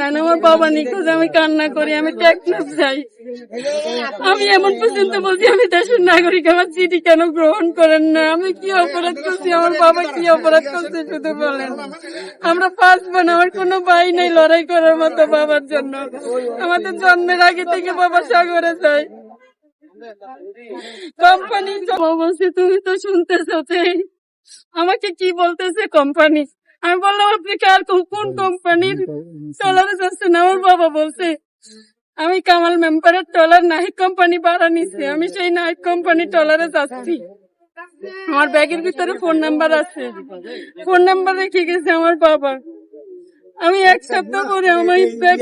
যায় না, আমার বাবা নিখোঁজ, আমি কান্না করি, আমি টেকনাফ যাই। আমি এমন পর্যন্ত বলছি আমি দেশের নাগরিক, আমার চিঠি কেন গ্রহণ করেন না? আমি কি অপরাধ করছি? আমার বাবা কি অপরাধ করছে শুধু বলেন। আমরা 5 বোন, আমার কোনো ভাই নেই লড়াই করার মতো বাবার জন্য। আমাদের জন্মের আগে থেকে বাবা সাগরে যায়। কোম্পানি বলছে তুমি তো শুনতেছো, আমাকে কি বলতেছে কোম্পানি। আমি বললাম আপনি কার কোন কোম্পানির ট্রলারে যাচ্ছেন? আমার বাবা বলছে আমি কামাল মেম্বারের ট্রলার নাহিদ কোম্পানি ভাড়া নিচ্ছে, আমি সেই নাহিদ কোম্পানি ট্রলারে যাচ্ছি। আমার ব্যাগের ভিতরে ফোন নাম্বার আছে, ফোন নাম্বার রেখে গেছে আমার বাবা। আমি 1 সপ্তাহ পরে আমি ব্যাগ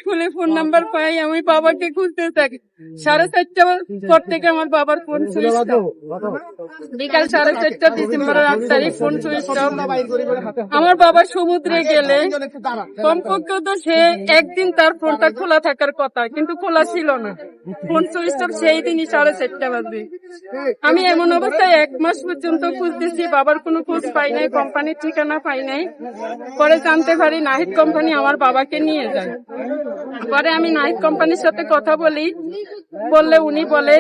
খুলে ফোন নাম্বার পাই, আমি বাবাকে খুঁজতে থাকি। 4:30টার পর থেকে আমার বাবার ফোন সুইচ অফ। বিকাল 4:30 ডিসেম্বরের 8 তারিখ ফোন সুইচ অফ। আমার বাবা সমুদ্রে গেলে কমপক্ষে তো সে একদিন তার ফোনটা খোলা থাকার কথা, কিন্তু খোলা ছিল না, ফোন সুইচ অফ সেই দিনই 4:30 বাজে। আমি এমন অবস্থায় 1 মাস পর্যন্ত খুঁজতেছি, বাবার কোনো খোঁজ পাই নাই, কোম্পানির ঠিকানা পাই নাই। পরে জানতে পারি নাহিদ কোম্পানি আমার বাবাকে নিয়ে যায়। পরে আমি নাহিদ কোম্পানির সাথে কথা বললে উনি বলে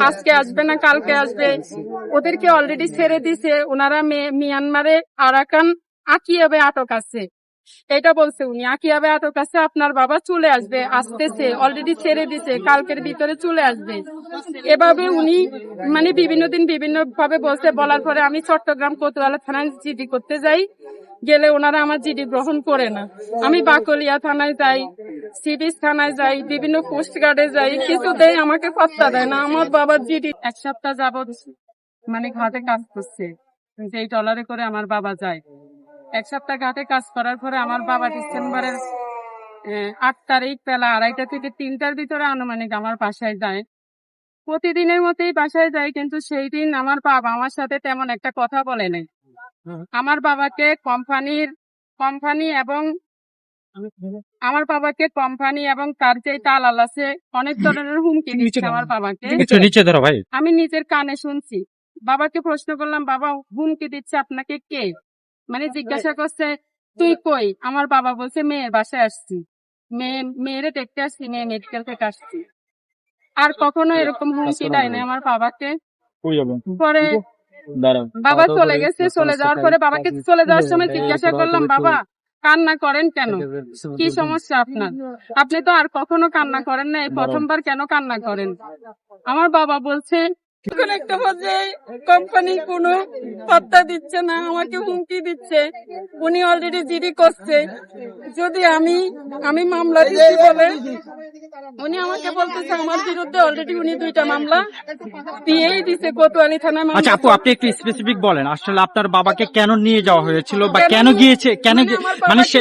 আজকে আসবে না, কালকে আসবে। ওদেরকে অলরেডি ছেড়ে দিছে, ওনারা মিয়ানমারে আরাকান আকিয়াবে আটক আছে, এটা বলছে উনি। আকিয়াবে আটক আছে, আপনার বাবা চলে আসবে, আসতেছে, অলরেডি ছেড়ে দিছে, কালকের ভিতরে চলে আসবে। এভাবে উনি মানে বিভিন্ন দিন বিভিন্ন ভাবে বলছে। বলার পরে আমি চট্টগ্রাম কোতোয়ালি থানায় জিডি করতে যাই, গেলে ওনারা আমার জিডি গ্রহণ করে না। আমি বাকলিয়া থানায় যাই, সিভিস থানায় যাই, বিভিন্ন কোস্ট গার্ডে যাই, কিছুতেই আমাকে পাত্তা দেয় না। আমার বাবার জিডি 1 সপ্তাহ যাবত মানে ঘাটে কাজ করছে, যেই ট্রলারে করে আমার বাবা যায়। 1 সপ্তাহ ঘাটে কাজ করার পরে আমার বাবা ডিসেম্বরের 8 তারিখ বেলা 2:30 থেকে 3টার ভিতরে আনুমানিক আমার বাসায় যায়। প্রতিদিনের মতোই বাসায় যায়, কিন্তু সেই দিন আমার বাবা আমার সাথে তেমন একটা কথা বলে নাই। আমার বাবাকে কোম্পানি এবং তার যে দালাল আছে অনেক ধরনের হুমকি দিচ্ছে আমার বাবাকে। আমি নিজের কানে শুনছি। বাবাকে প্রশ্ন করলাম, বাবা হুমকি দিচ্ছে আপনাকে কে? মানে জিজ্ঞাসা করছে তুই কই? আমার বাবা বলছে মেয়ের বাসায় আসছি, মেয়েরে দেখতে আসছি, মেয়ে মেডিকেল থেকে আসছি। আর কখনো এরকম হুমকি দেয় না আমার বাবাকে। পরে বাবা চলে গেছে। চলে যাওয়ার পরে বাবাকে চলে যাওয়ার সময় জিজ্ঞাসা করলাম, বাবা কান্না করেন কেন? কি সমস্যা আপনার? আপনি তো আর কখনো কান্না করেন না, এই প্রথমবার কেন কান্না করেন? আমার বাবা বলছে এখন একটা পর্যায়ে কোম্পানি কোনো পাত্তা দিচ্ছে না, আমাকে হুমকি দিচ্ছে। উনি অলরেডি জিডি করছে, যদি আমি মামলা দিচ্ছি বলে উনি আমাকে বলতেছে আমার বিরুদ্ধে অলরেডি উনি 2টা মামলা দিয়েই দিছে কোতোয়ালি থানায়। আচ্ছা আপু, আপনি একটু স্পেসিফিক বলেন আসলে আপনার বাবাকে কেন নিয়ে যাওয়া হয়েছিল বা কেন গিয়েছে, মানে সে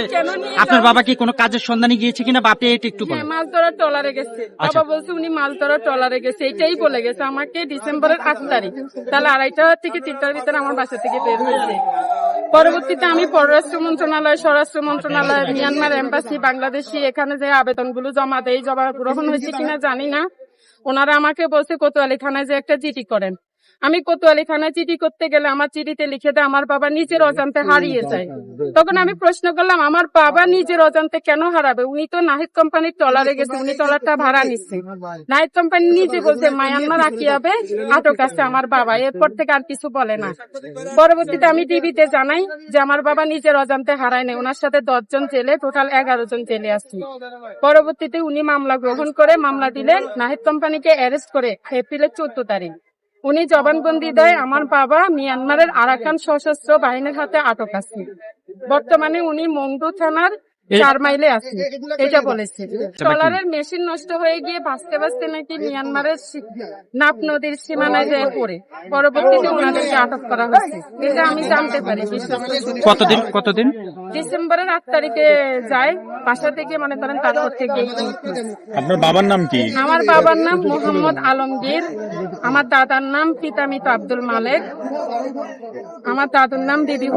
আপনার বাবা কি কোনো কাজের সন্ধানে গিয়েছে কিনা, বা আপনি এটা একটু বলেন। মাছ ধরার ট্রলারে গেছে, বাবা বলছে উনি মাছ ধরার ট্রলারে গেছে, এটাই বলে গেছে আমাকে। ডিসেম্বরের 8 তারিখ তাহলে 2:30 থেকে 3টার ভিতরে আমার বাসা থেকে বের হয়েছে। পরবর্তীতে আমি পররাষ্ট্র মন্ত্রণালয়, স্বরাষ্ট্র মন্ত্রণালয়, মিয়ানমার এম্বাসি, বাংলাদেশি এখানে যে আবেদনগুলো জমা দেয়, জমা গ্রহণ হয়েছে কিনা জানি না। ওনারা আমাকে বলছে কোতোয়ালি থানায় যে একটা জিডি করেন। আমি কোতোয়ালি থানায় চিঠি করতে গেলে আমার চিঠিতে লিখে দেয় আমার বাবা নিজের অজান্তে হারিয়ে যায়। তখন আমি প্রশ্ন করলাম আমার বাবা নিজের অজান্তে কেন হারাবে? উনি তো নাহিদ কোম্পানির ট্রলারে গেছে, উনি ট্রলারটা ভাড়া নিচ্ছে। নাহিদ কোম্পানি নিজে বলছে মায়ানমার আকিয়াবে আটক আছে আমার বাবা, এরপর থেকে আর কিছু বলে না। পরবর্তীতে আমি টিভিতে জানাই যে আমার বাবা নিজের অজান্তে হারায় নাই, ওনার সাথে 10 জন জেলে, টোটাল 11 জন জেলে আসছে। পরবর্তীতে উনি মামলা গ্রহণ করে মামলা দিলেন, নাহিদ কোম্পানিকে অ্যারেস্ট করে এপ্রিলের 14 তারিখ উনি জবানবন্দি দেয় আমার বাবা মিয়ানমারের আরাকান সশস্ত্র বাহিনীর হাতে আটক আছে। বর্তমানে উনি মংডু থানার 4 মাইলে আছে, এটা বলেছে। ট্রলারের মেশিন নষ্ট হয়ে গিয়ে ভাসতে ভাসতে নাকি মিয়ানমারের নাপ নদীর সীমানায় যেয়ে পড়ে পরবর্তীতে ওনাদেরকে আটক করা হয়েছে, এটা আমি জানতে পারি। কতদিন? ডিসেম্বরের 8 তারিখে যায় বাসা থেকে, মনে করেন তারপর থেকে। আপনার বাবার নাম কি? আমার বাবার নাম মোহাম্মদ আলমগীর, আমার দাদার নাম পিতামিত আব্দুল মালেক, আমার দাদুর নাম দিদি।